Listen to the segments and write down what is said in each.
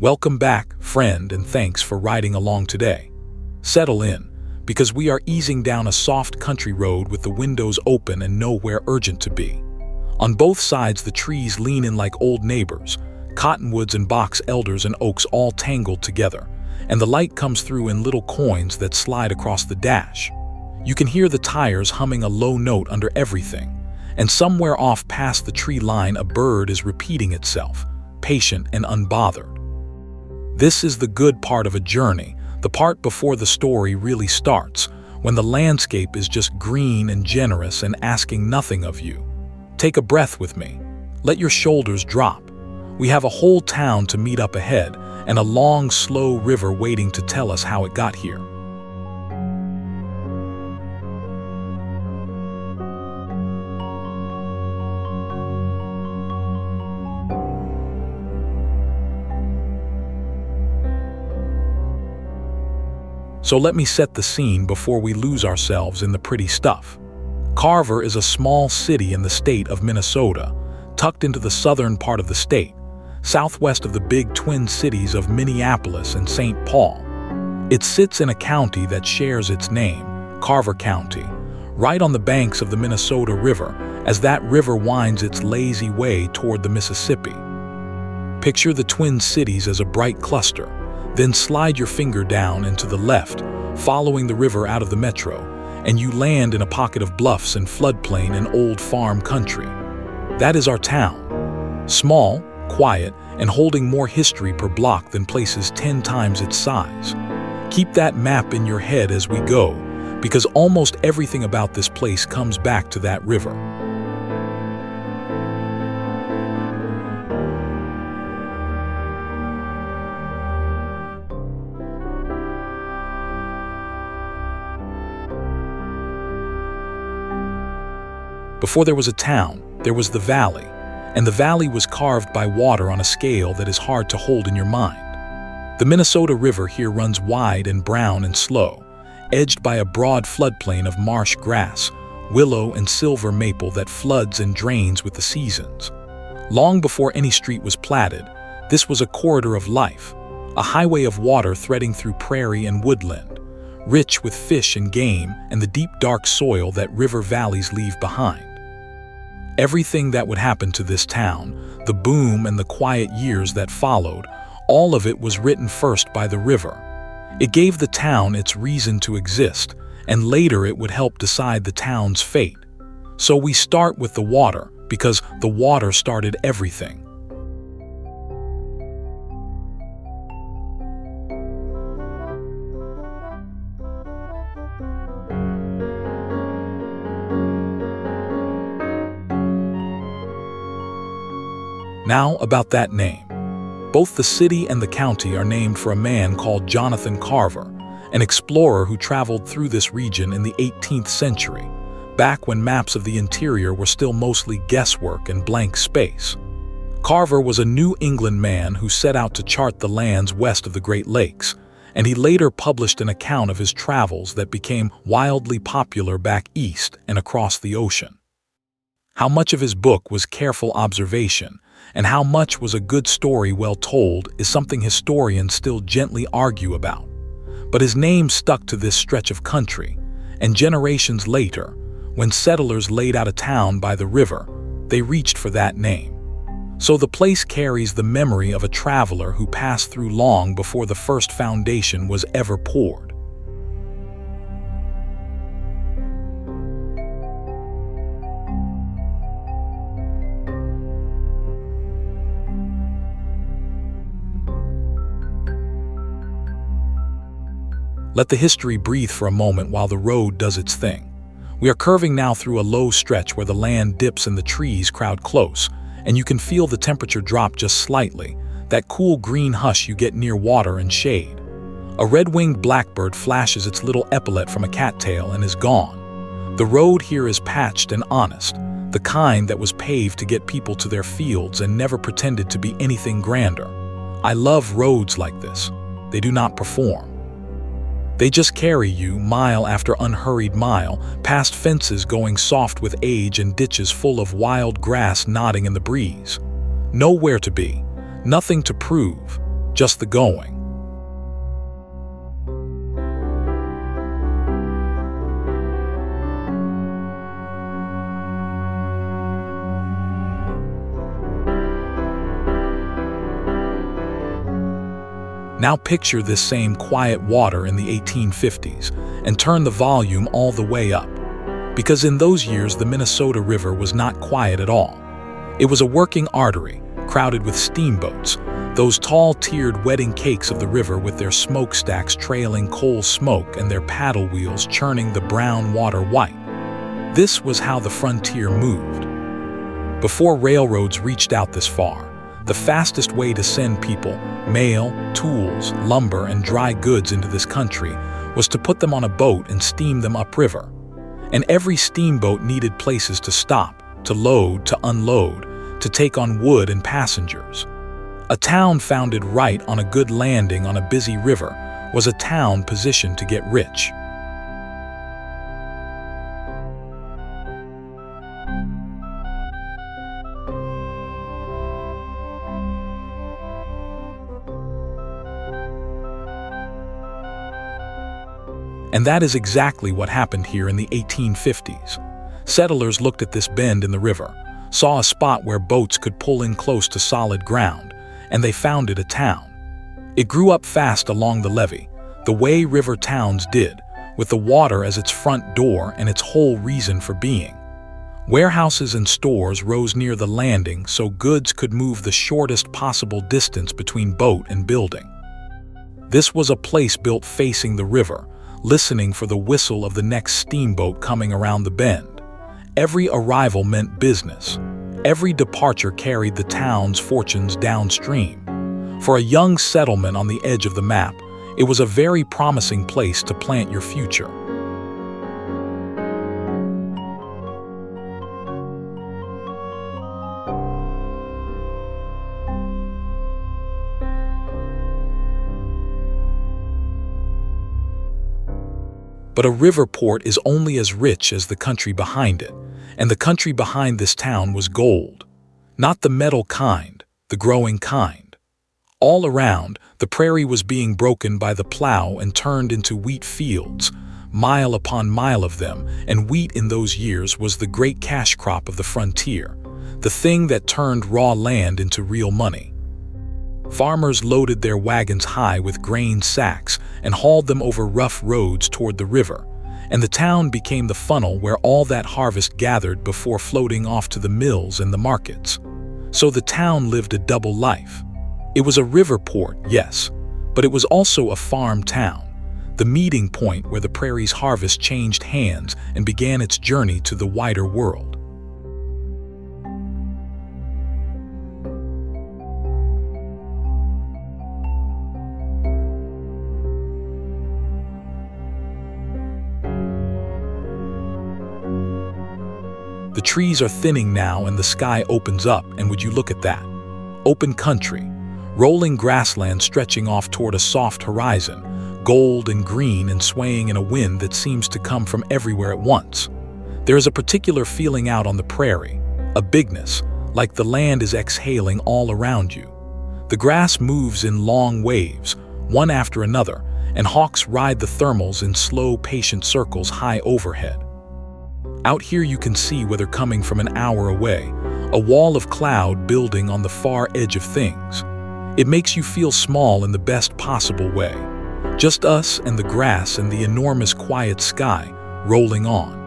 Welcome back, friend, and thanks for riding along today. Settle in, because we are easing down a soft country road with the windows open and nowhere urgent to be. On both sides, the trees lean in like old neighbors, cottonwoods and box elders and oaks all tangled together, and the light comes through in little coins that slide across the dash. You can hear the tires humming a low note under everything, and somewhere off past the tree line a bird is repeating itself, patient and unbothered. This is the good part of a journey, the part before the story really starts, when the landscape is just green and generous and asking nothing of you. Take a breath with me. Let your shoulders drop. We have a whole town to meet up ahead, and a long, slow river waiting to tell us how it got here. So let me set the scene before we lose ourselves in the pretty stuff. Carver is a small city in the state of Minnesota, tucked into the southern part of the state, southwest of the big twin cities of Minneapolis and St. Paul. It sits in a county that shares its name, Carver County, right on the banks of the Minnesota River, as that river winds its lazy way toward the Mississippi. Picture the twin cities as a bright cluster. Then slide your finger down and to the left, following the river out of the metro, and you land in a pocket of bluffs and floodplain and old farm country. That is our town. Small, quiet, and holding more history per block than places 10 times its size. Keep that map in your head as we go, because almost everything about this place comes back to that river. Before there was a town, there was the valley, and the valley was carved by water on a scale that is hard to hold in your mind. The Minnesota River here runs wide and brown and slow, edged by a broad floodplain of marsh grass, willow and silver maple that floods and drains with the seasons. Long before any street was platted, this was a corridor of life, a highway of water threading through prairie and woodland, rich with fish and game and the deep dark soil that river valleys leave behind. Everything that would happen to this town, the boom and the quiet years that followed, all of it was written first by the river. It gave the town its reason to exist, and later it would help decide the town's fate. So we start with the water, because the water started everything. Now about that name. Both the city and the county are named for a man called Jonathan Carver, an explorer who traveled through this region in the 18th century, back when maps of the interior were still mostly guesswork and blank space. Carver was a New England man who set out to chart the lands west of the Great Lakes, and he later published an account of his travels that became wildly popular back east and across the ocean. How much of his book was careful observation, and how much was a good story well told is something historians still gently argue about. But his name stuck to this stretch of country, and generations later, when settlers laid out a town by the river, they reached for that name. So the place carries the memory of a traveler who passed through long before the first foundation was ever poured. Let the history breathe for a moment while the road does its thing. We are curving now through a low stretch where the land dips and the trees crowd close, and you can feel the temperature drop just slightly, that cool green hush you get near water and shade. A red-winged blackbird flashes its little epaulet from a cattail and is gone. The road here is patched and honest, the kind that was paved to get people to their fields and never pretended to be anything grander. I love roads like this. They do not perform. They just carry you mile after unhurried mile, past fences going soft with age and ditches full of wild grass nodding in the breeze. Nowhere to be, nothing to prove, just the going. Now picture this same quiet water in the 1850s and turn the volume all the way up. Because in those years, the Minnesota River was not quiet at all. It was a working artery, crowded with steamboats, those tall tiered wedding cakes of the river with their smokestacks trailing coal smoke and their paddle wheels churning the brown water white. This was how the frontier moved. Before railroads reached out this far, the fastest way to send people, mail, tools, lumber, and dry goods into this country was to put them on a boat and steam them upriver. And every steamboat needed places to stop, to load, to unload, to take on wood and passengers. A town founded right on a good landing on a busy river was a town positioned to get rich. And that is exactly what happened here in the 1850s. Settlers looked at this bend in the river, saw a spot where boats could pull in close to solid ground, and they founded a town. It grew up fast along the levee, the way river towns did, with the water as its front door and its whole reason for being. Warehouses and stores rose near the landing so goods could move the shortest possible distance between boat and building. This was a place built facing the river, listening for the whistle of the next steamboat coming around the bend. Every arrival meant business. Every departure carried the town's fortunes downstream. For a young settlement on the edge of the map, it was a very promising place to plant your future. But a river port is only as rich as the country behind it, and the country behind this town was gold. Not the metal kind, the growing kind. All around, the prairie was being broken by the plow and turned into wheat fields, mile upon mile of them, and wheat in those years was the great cash crop of the frontier, the thing that turned raw land into real money. Farmers loaded their wagons high with grain sacks and hauled them over rough roads toward the river, and the town became the funnel where all that harvest gathered before floating off to the mills and the markets. So the town lived a double life. It was a river port, yes, but it was also a farm town, the meeting point where the prairie's harvest changed hands and began its journey to the wider world. The trees are thinning now and the sky opens up, and would you look at that? Open country, rolling grassland stretching off toward a soft horizon, gold and green and swaying in a wind that seems to come from everywhere at once. There is a particular feeling out on the prairie, a bigness, like the land is exhaling all around you. The grass moves in long waves, one after another, and hawks ride the thermals in slow, patient circles high overhead. Out here you can see, whether coming from an hour away, a wall of cloud building on the far edge of things. It makes you feel small in the best possible way. Just us and the grass and the enormous quiet sky rolling on.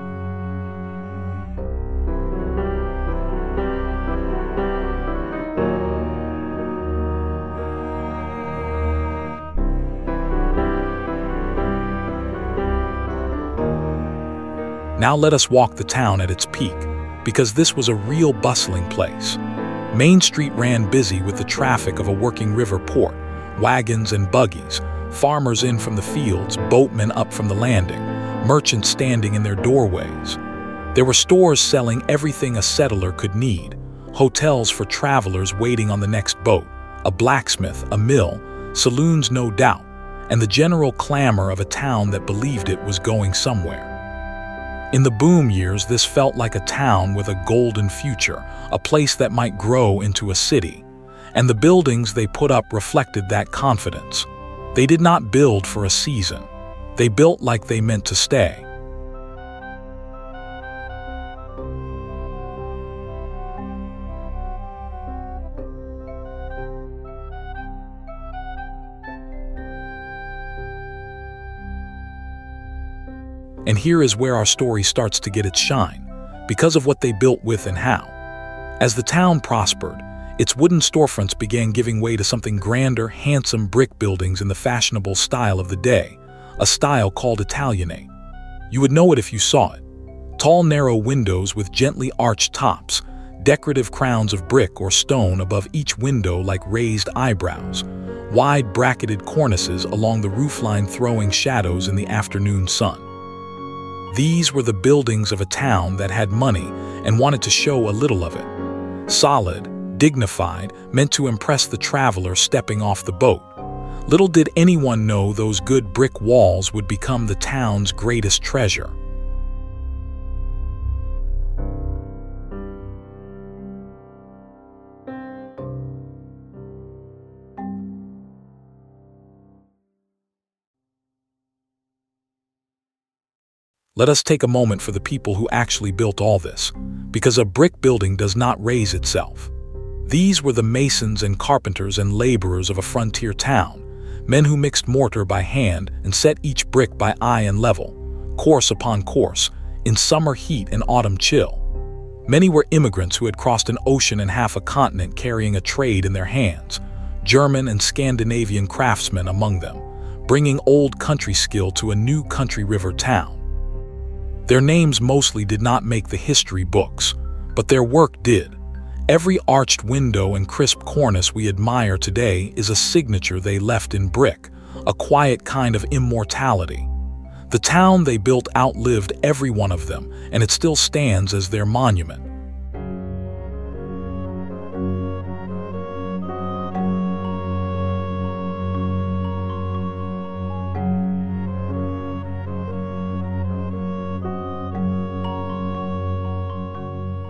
Now let us walk the town at its peak, because this was a real bustling place. Main Street ran busy with the traffic of a working river port, wagons and buggies, farmers in from the fields, boatmen up from the landing, merchants standing in their doorways. There were stores selling everything a settler could need, hotels for travelers waiting on the next boat, a blacksmith, a mill, saloons no doubt, and the general clamor of a town that believed it was going somewhere. In the boom years, this felt like a town with a golden future, a place that might grow into a city. and the buildings they put up reflected that confidence. They did not build for a season. They built like they meant to stay. And here is where our story starts to get its shine, because of what they built with and how. As the town prospered, its wooden storefronts began giving way to something grander, handsome brick buildings in the fashionable style of the day, a style called Italianate. You would know it if you saw it. Tall, narrow windows with gently arched tops, decorative crowns of brick or stone above each window like raised eyebrows, wide bracketed cornices along the roofline throwing shadows in the afternoon sun. These were the buildings of a town that had money and wanted to show a little of it. Solid, dignified, meant to impress the traveler stepping off the boat. Little did anyone know those good brick walls would become the town's greatest treasure. Let us take a moment for the people who actually built all this, because a brick building does not raise itself. These were the masons and carpenters and laborers of a frontier town, men who mixed mortar by hand and set each brick by eye and level, course upon course, in summer heat and autumn chill. Many were immigrants who had crossed an ocean and half a continent carrying a trade in their hands, German and Scandinavian craftsmen among them, bringing old country skill to a new country river town. Their names mostly did not make the history books, but their work did. Every arched window and crisp cornice we admire today is a signature they left in brick, a quiet kind of immortality. The town they built outlived every one of them, and it still stands as their monument.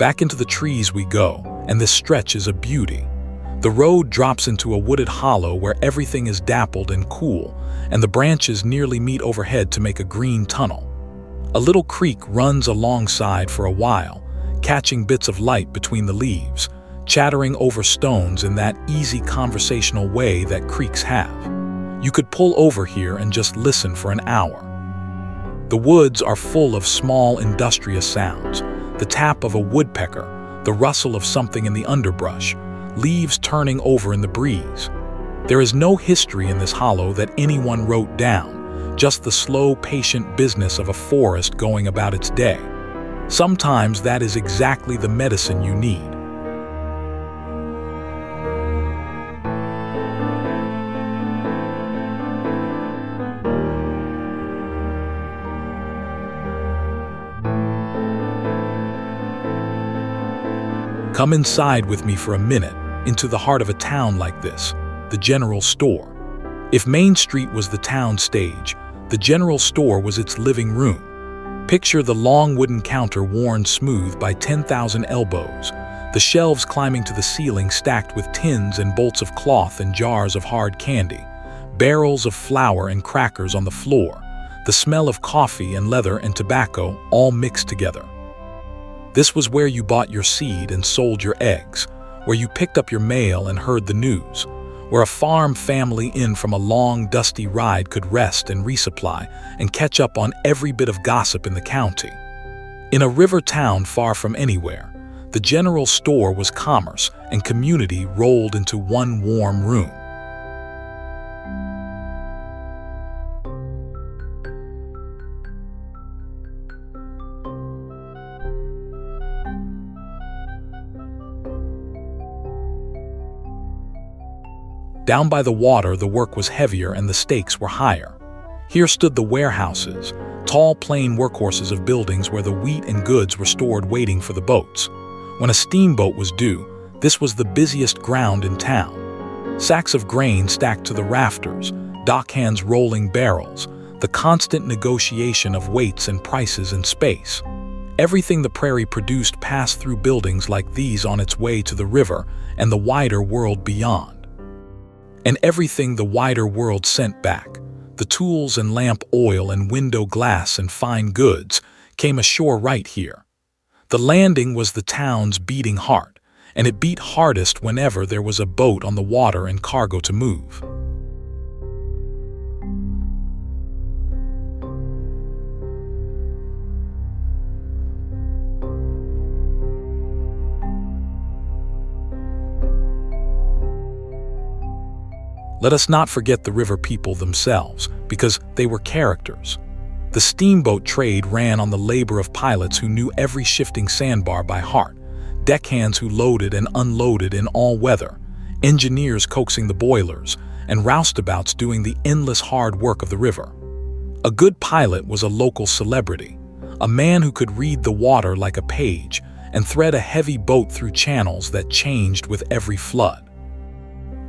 Back into the trees we go, and this stretch is a beauty. The road drops into a wooded hollow where everything is dappled and cool, and the branches nearly meet overhead to make a green tunnel. A little creek runs alongside for a while, catching bits of light between the leaves, chattering over stones in that easy conversational way that creeks have. You could pull over here and just listen for an hour. The woods are full of small industrious sounds, the tap of a woodpecker, the rustle of something in the underbrush, leaves turning over in the breeze. There is no history in this hollow that anyone wrote down, just the slow, patient business of a forest going about its day. Sometimes that is exactly the medicine you need. Come inside with me for a minute, into the heart of a town like this, the general store. If Main Street was the town stage, the general store was its living room. Picture the long wooden counter worn smooth by 10,000 elbows, the shelves climbing to the ceiling stacked with tins and bolts of cloth and jars of hard candy, barrels of flour and crackers on the floor, the smell of coffee and leather and tobacco all mixed together. This was where you bought your seed and sold your eggs, where you picked up your mail and heard the news, where a farm family in from a long, dusty ride could rest and resupply and catch up on every bit of gossip in the county. In a river town far from anywhere, the general store was commerce and community rolled into one warm room. Down by the water, the work was heavier and the stakes were higher. Here stood the warehouses, tall plain workhorses of buildings where the wheat and goods were stored waiting for the boats. When a steamboat was due, this was the busiest ground in town. Sacks of grain stacked to the rafters, dockhands rolling barrels, the constant negotiation of weights and prices and space. Everything the prairie produced passed through buildings like these on its way to the river and the wider world beyond. And everything the wider world sent back, the tools and lamp oil and window glass and fine goods, came ashore right here. The landing was the town's beating heart, and it beat hardest whenever there was a boat on the water and cargo to move. Let us not forget the river people themselves, because they were characters. The steamboat trade ran on the labor of pilots who knew every shifting sandbar by heart, deckhands who loaded and unloaded in all weather, engineers coaxing the boilers, and roustabouts doing the endless hard work of the river. A good pilot was a local celebrity, a man who could read the water like a page and thread a heavy boat through channels that changed with every flood.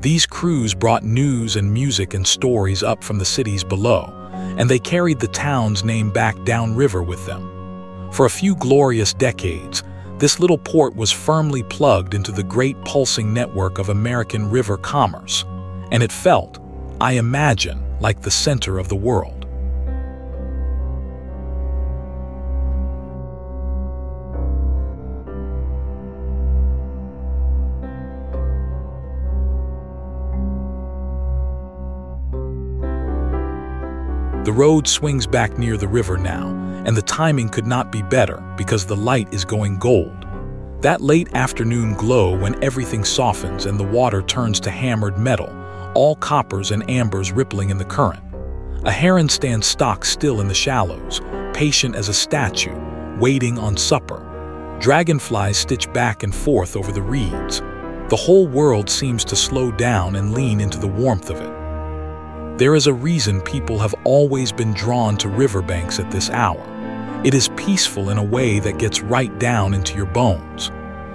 These crews brought news and music and stories up from the cities below, and they carried the town's name back downriver with them. For a few glorious decades, this little port was firmly plugged into the great pulsing network of American river commerce, and it felt, I imagine, like the center of the world. The road swings back near the river now, and the timing could not be better because the light is going gold. That late afternoon glow when everything softens and the water turns to hammered metal, all coppers and ambers rippling in the current. A heron stands stock still in the shallows, patient as a statue, waiting on supper. Dragonflies stitch back and forth over the reeds. The whole world seems to slow down and lean into the warmth of it. There is a reason people have always been drawn to riverbanks at this hour. It is peaceful in a way that gets right down into your bones.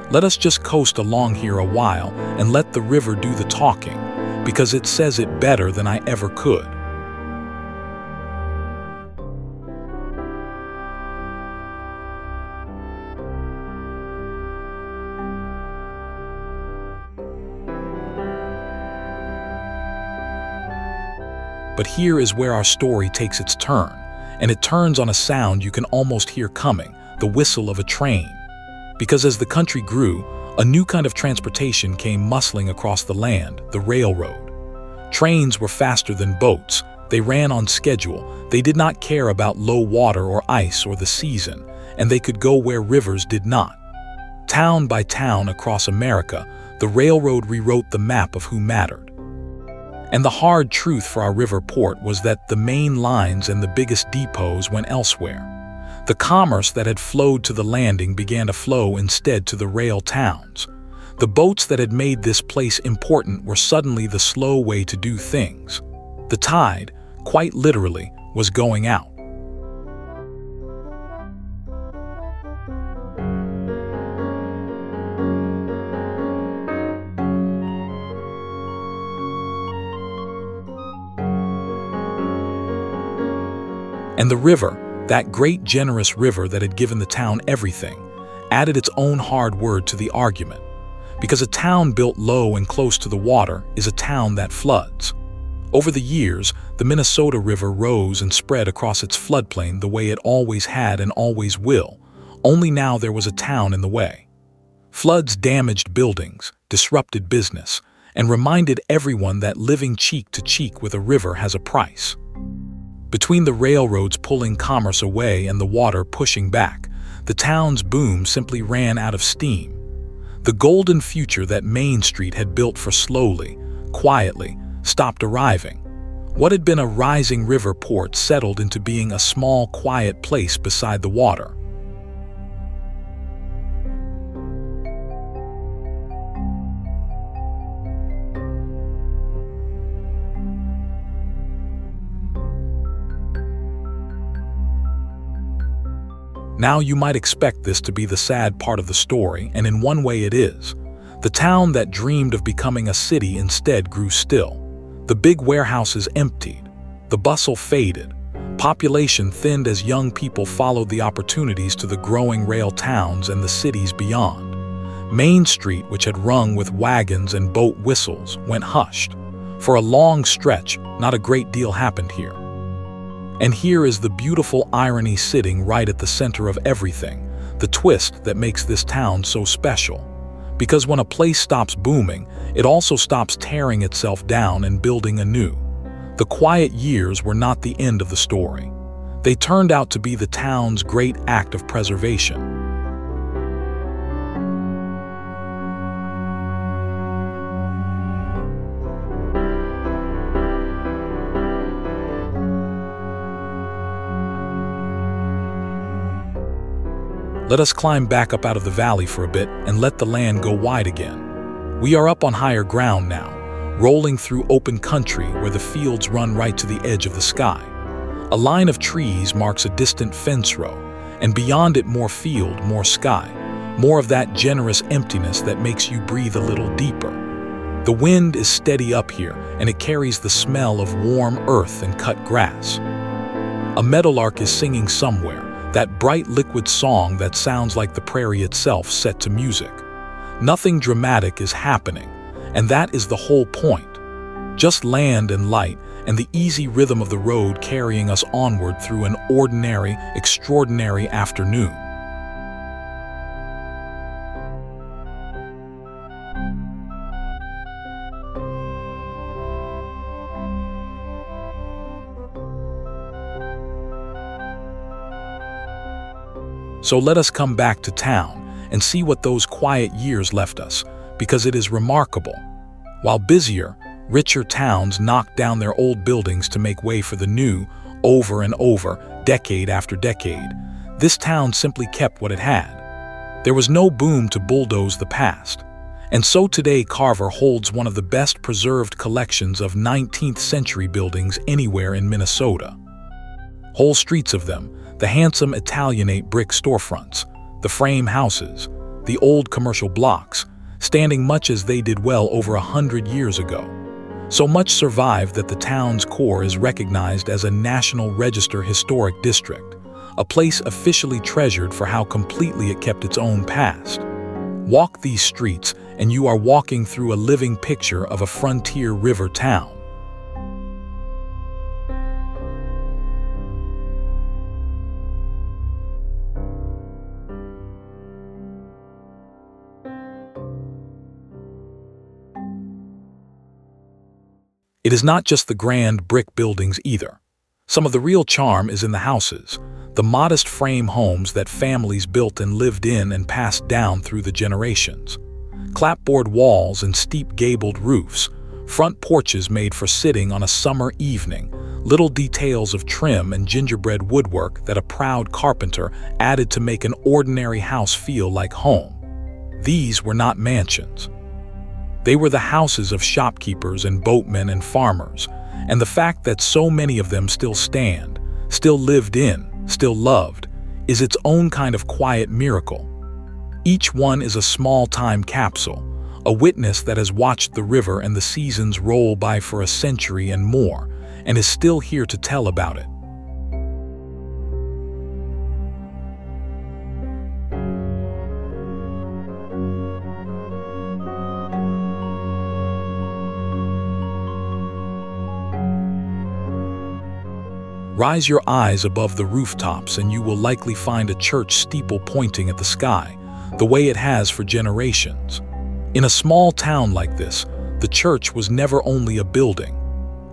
Let us just coast along here a while and let the river do the talking, because it says it better than I ever could. But here is where our story takes its turn, and it turns on a sound you can almost hear coming, the whistle of a train. Because as the country grew, a new kind of transportation came muscling across the land, the railroad. Trains were faster than boats, they ran on schedule, they did not care about low water or ice or the season, and they could go where rivers did not. Town by town across America, the railroad rewrote the map of who mattered. And the hard truth for our river port was that the main lines and the biggest depots went elsewhere. The commerce that had flowed to the landing began to flow instead to the rail towns. The boats that had made this place important were suddenly the slow way to do things. The tide, quite literally, was going out. And the river, that great generous river that had given the town everything, added its own hard word to the argument. Because a town built low and close to the water is a town that floods. Over the years, the Minnesota River rose and spread across its floodplain the way it always had and always will, only now there was a town in the way. Floods damaged buildings, disrupted business, and reminded everyone that living cheek to cheek with a river has a price. Between the railroads pulling commerce away and the water pushing back, the town's boom simply ran out of steam. The golden future that Main Street had built for slowly, quietly, stopped arriving. What had been a rising river port settled into being a small, quiet place beside the water. Now you might expect this to be the sad part of the story, and in one way it is. The town that dreamed of becoming a city instead grew still. The big warehouses emptied. The bustle faded. Population thinned as young people followed the opportunities to the growing rail towns and the cities beyond. Main Street, which had rung with wagons and boat whistles, went hushed. For a long stretch, not a great deal happened here. And here is the beautiful irony sitting right at the center of everything, the twist that makes this town so special. Because when a place stops booming, it also stops tearing itself down and building anew. The quiet years were not the end of the story. They turned out to be the town's great act of preservation. Let us climb back up out of the valley for a bit and let the land go wide again. We are up on higher ground now, rolling through open country where the fields run right to the edge of the sky. A line of trees marks a distant fence row, and beyond it more field, more sky, more of that generous emptiness that makes you breathe a little deeper. The wind is steady up here, and it carries the smell of warm earth and cut grass. A meadowlark is singing somewhere, that bright liquid song that sounds like the prairie itself set to music. Nothing dramatic is happening, and that is the whole point. Just land and light, and the easy rhythm of the road carrying us onward through an ordinary, extraordinary afternoon. So let us come back to town and see what those quiet years left us, because it is remarkable. While busier, richer towns knocked down their old buildings to make way for the new, over and over, decade after decade, this town simply kept what it had. There was no boom to bulldoze the past. And so today Carver holds one of the best preserved collections of 19th century buildings anywhere in Minnesota. Whole streets of them, the handsome Italianate brick storefronts, the frame houses, the old commercial blocks, standing much as they did well over 100 years ago. So much survived that the town's core is recognized as a National Register Historic District, a place officially treasured for how completely it kept its own past. Walk these streets and you are walking through a living picture of a frontier river town. It is not just the grand brick buildings either. Some of the real charm is in the houses, the modest frame homes that families built and lived in and passed down through the generations. Clapboard walls and steep gabled roofs, front porches made for sitting on a summer evening, little details of trim and gingerbread woodwork that a proud carpenter added to make an ordinary house feel like home. These were not mansions. They were the houses of shopkeepers and boatmen and farmers, and the fact that so many of them still stand, still lived in, still loved, is its own kind of quiet miracle. Each one is a small time capsule, a witness that has watched the river and the seasons roll by for a century and more, and is still here to tell about it. Rise your eyes above the rooftops and you will likely find a church steeple pointing at the sky, the way it has for generations. In a small town like this, the church was never only a building.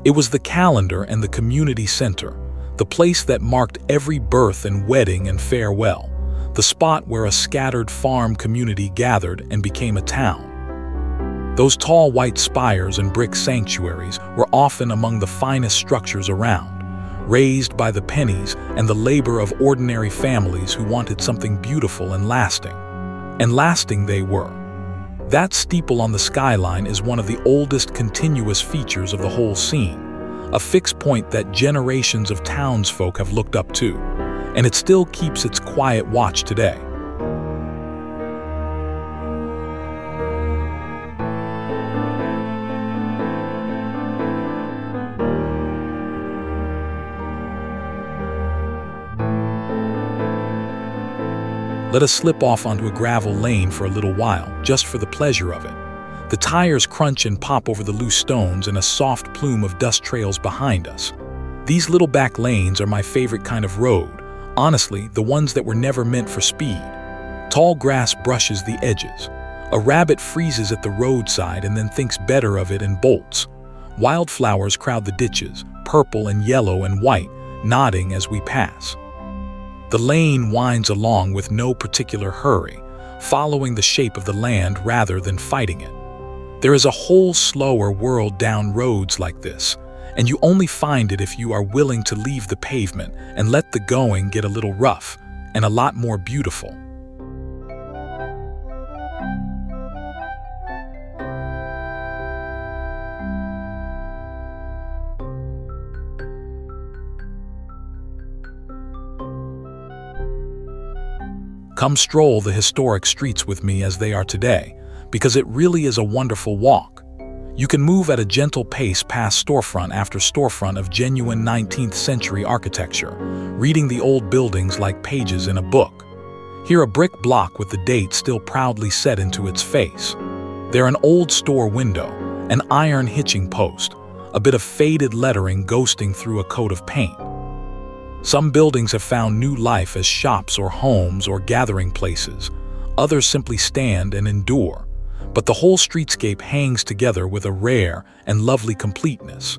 It was the calendar and the community center, the place that marked every birth and wedding and farewell, the spot where a scattered farm community gathered and became a town. Those tall white spires and brick sanctuaries were often among the finest structures around, raised by the pennies and the labor of ordinary families who wanted something beautiful and lasting. And lasting they were. That steeple on the skyline is one of the oldest continuous features of the whole scene, a fixed point that generations of townsfolk have looked up to, and it still keeps its quiet watch today. Let us slip off onto a gravel lane for a little while, just for the pleasure of it. The tires crunch and pop over the loose stones, and a soft plume of dust trails behind us. These little back lanes are my favorite kind of road, honestly, the ones that were never meant for speed. Tall grass brushes the edges. A rabbit freezes at the roadside and then thinks better of it and bolts. Wildflowers crowd the ditches, purple and yellow and white, nodding as we pass. The lane winds along with no particular hurry, following the shape of the land rather than fighting it. There is a whole slower world down roads like this, and you only find it if you are willing to leave the pavement and let the going get a little rough and a lot more beautiful. Come stroll the historic streets with me as they are today, because it really is a wonderful walk. You can move at a gentle pace past storefront after storefront of genuine 19th century architecture, reading the old buildings like pages in a book. Here a brick block with the date still proudly set into its face. There an old store window, an iron hitching post, a bit of faded lettering ghosting through a coat of paint. Some buildings have found new life as shops or homes or gathering places. Others simply stand and endure. But the whole streetscape hangs together with a rare and lovely completeness.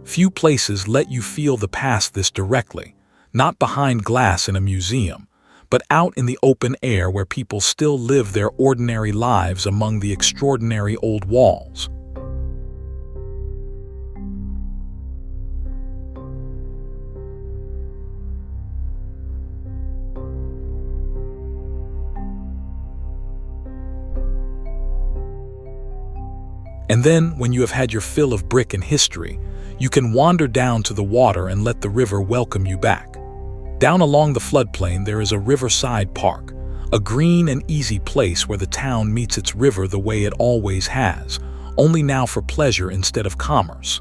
Few places let you feel the past this directly, not behind glass in a museum, but out in the open air where people still live their ordinary lives among the extraordinary old walls. And then, when you have had your fill of brick and history, you can wander down to the water and let the river welcome you back. Down along the floodplain there is a Riverside park, a green and easy place where the town meets its river the way it always has, only now for pleasure instead of commerce.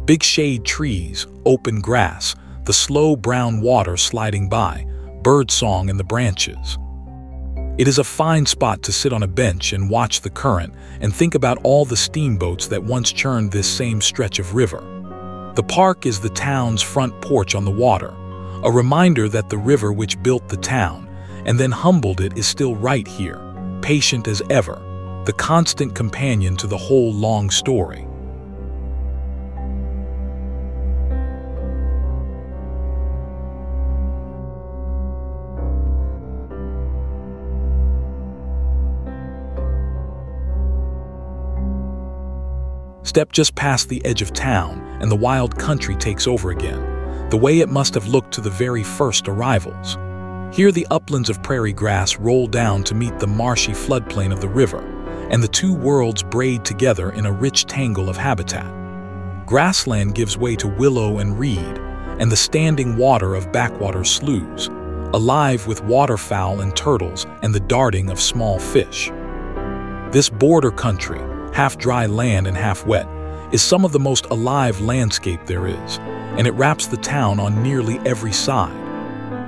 Big shade trees, open grass, the slow brown water sliding by, birdsong in the branches. It is a fine spot to sit on a bench and watch the current and think about all the steamboats that once churned this same stretch of river. The park is the town's front porch on the water, a reminder that the river which built the town and then humbled it is still right here, patient as ever, the constant companion to the whole long story. Step just past the edge of town, and the wild country takes over again, the way it must have looked to the very first arrivals. Here the uplands of prairie grass roll down to meet the marshy floodplain of the river, and the two worlds braid together in a rich tangle of habitat. Grassland gives way to willow and reed, and the standing water of backwater sloughs, alive with waterfowl and turtles and the darting of small fish. This border country, half dry land and half wet, is some of the most alive landscape there is, and it wraps the town on nearly every side.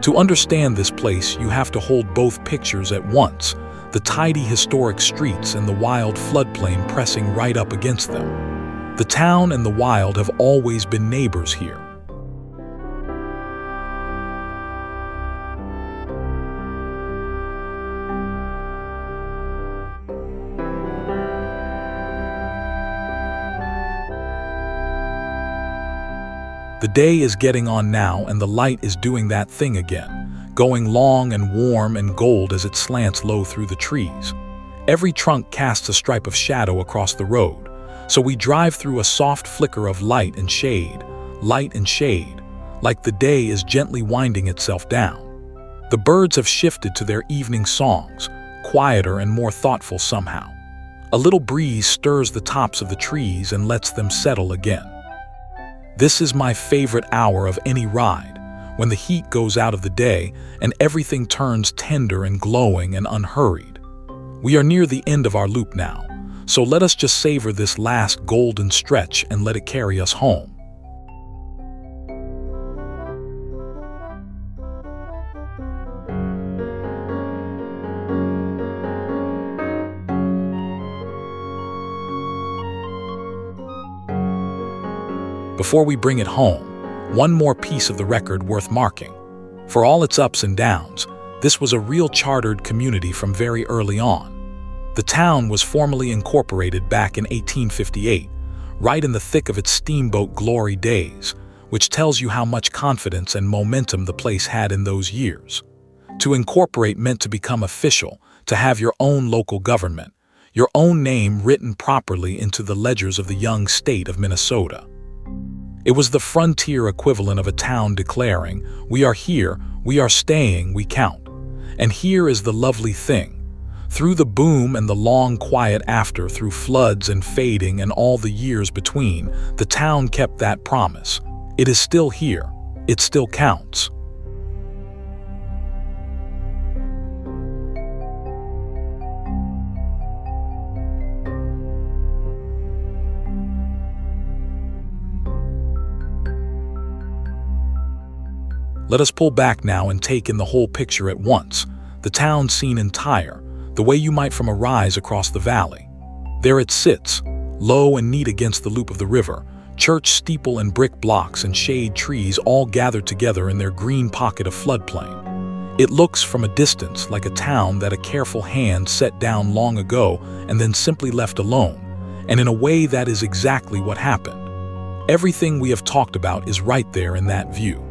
To understand this place, you have to hold both pictures at once, the tidy historic streets and the wild floodplain pressing right up against them. The town and the wild have always been neighbors here. The day is getting on now, and the light is doing that thing again, going long and warm and gold as it slants low through the trees. Every trunk casts a stripe of shadow across the road, so we drive through a soft flicker of light and shade, like the day is gently winding itself down. The birds have shifted to their evening songs, quieter and more thoughtful somehow. A little breeze stirs the tops of the trees and lets them settle again. This is my favorite hour of any ride, when the heat goes out of the day and everything turns tender and glowing and unhurried. We are near the end of our loop now, so let us just savor this last golden stretch and let it carry us home. Before we bring it home, one more piece of the record worth marking. For all its ups and downs, this was a real chartered community from very early on. The town was formally incorporated back in 1858, right in the thick of its steamboat glory days, which tells you how much confidence and momentum the place had in those years. To incorporate meant to become official, to have your own local government, your own name written properly into the ledgers of the young state of Minnesota. It was the frontier equivalent of a town declaring, "We are here, we are staying, we count." And here is the lovely thing. Through the boom and the long quiet after, through floods and fading and all the years between, the town kept that promise. It is still here. It still counts. Let us pull back now and take in the whole picture at once, the town seen entire, the way you might from a rise across the valley. There it sits, low and neat against the loop of the river, church steeple and brick blocks and shade trees all gathered together in their green pocket of floodplain. It looks from a distance like a town that a careful hand set down long ago and then simply left alone, and in a way that is exactly what happened. Everything we have talked about is right there in that view.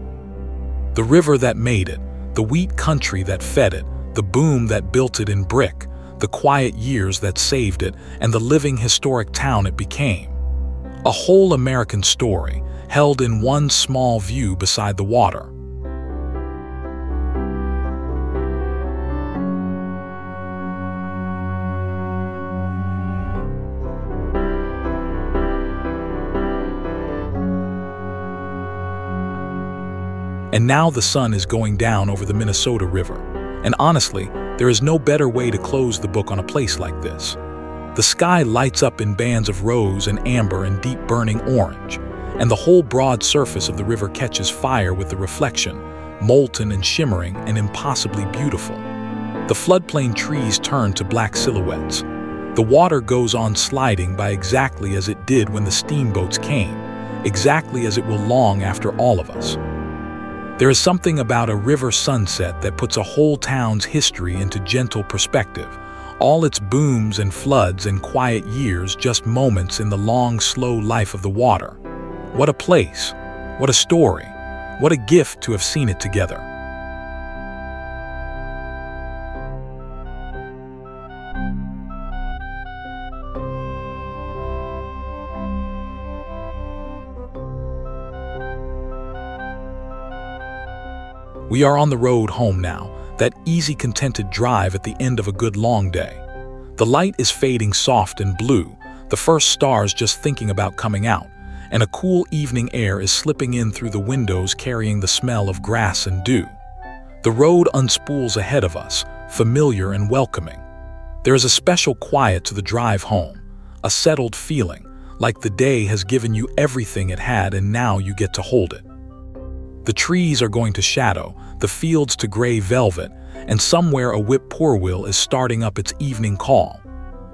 The river that made it, the wheat country that fed it, the boom that built it in brick, the quiet years that saved it, and the living historic town it became. A whole American story, held in one small view beside the water. And now the sun is going down over the Minnesota River. And honestly, there is no better way to close the book on a place like this. The sky lights up in bands of rose and amber and deep burning orange, and the whole broad surface of the river catches fire with the reflection, molten and shimmering and impossibly beautiful. The floodplain trees turn to black silhouettes. The water goes on sliding by exactly as it did when the steamboats came, exactly as it will long after all of us. There is something about a river sunset that puts a whole town's history into gentle perspective, all its booms and floods and quiet years just moments in the long, slow life of the water. What a place, what a story, what a gift to have seen it together. We are on the road home now, that easy, contented drive at the end of a good long day. The light is fading soft and blue, the first stars just thinking about coming out, and a cool evening air is slipping in through the windows carrying the smell of grass and dew. The road unspools ahead of us, familiar and welcoming. There is a special quiet to the drive home, a settled feeling, like the day has given you everything it had and now you get to hold it. The trees are going to shadow, the fields to gray velvet, and somewhere a whip-poor-will is starting up its evening call.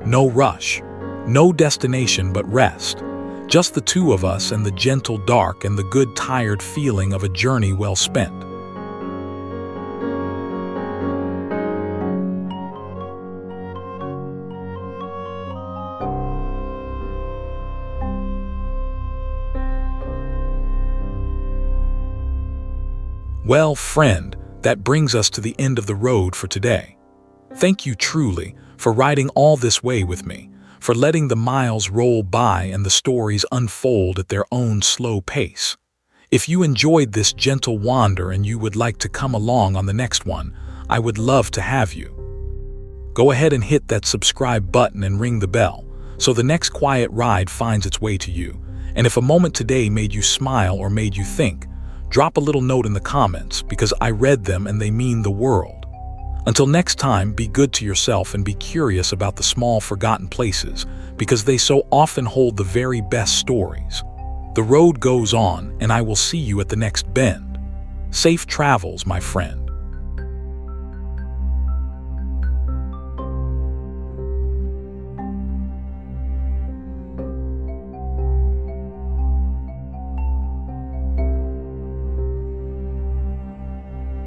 No rush, no destination but rest. Just the two of us and the gentle dark and the good tired feeling of a journey well spent. Well, friend, that brings us to the end of the road for today. Thank you truly for riding all this way with me, for letting the miles roll by and the stories unfold at their own slow pace. If you enjoyed this gentle wander and you would like to come along on the next one, I would love to have you. Go ahead and hit that subscribe button and ring the bell, so the next quiet ride finds its way to you. And if a moment today made you smile or made you think, drop a little note in the comments because I read them and they mean the world. Until next time, be good to yourself and be curious about the small forgotten places because they so often hold the very best stories. The road goes on and I will see you at the next bend. Safe travels, my friend.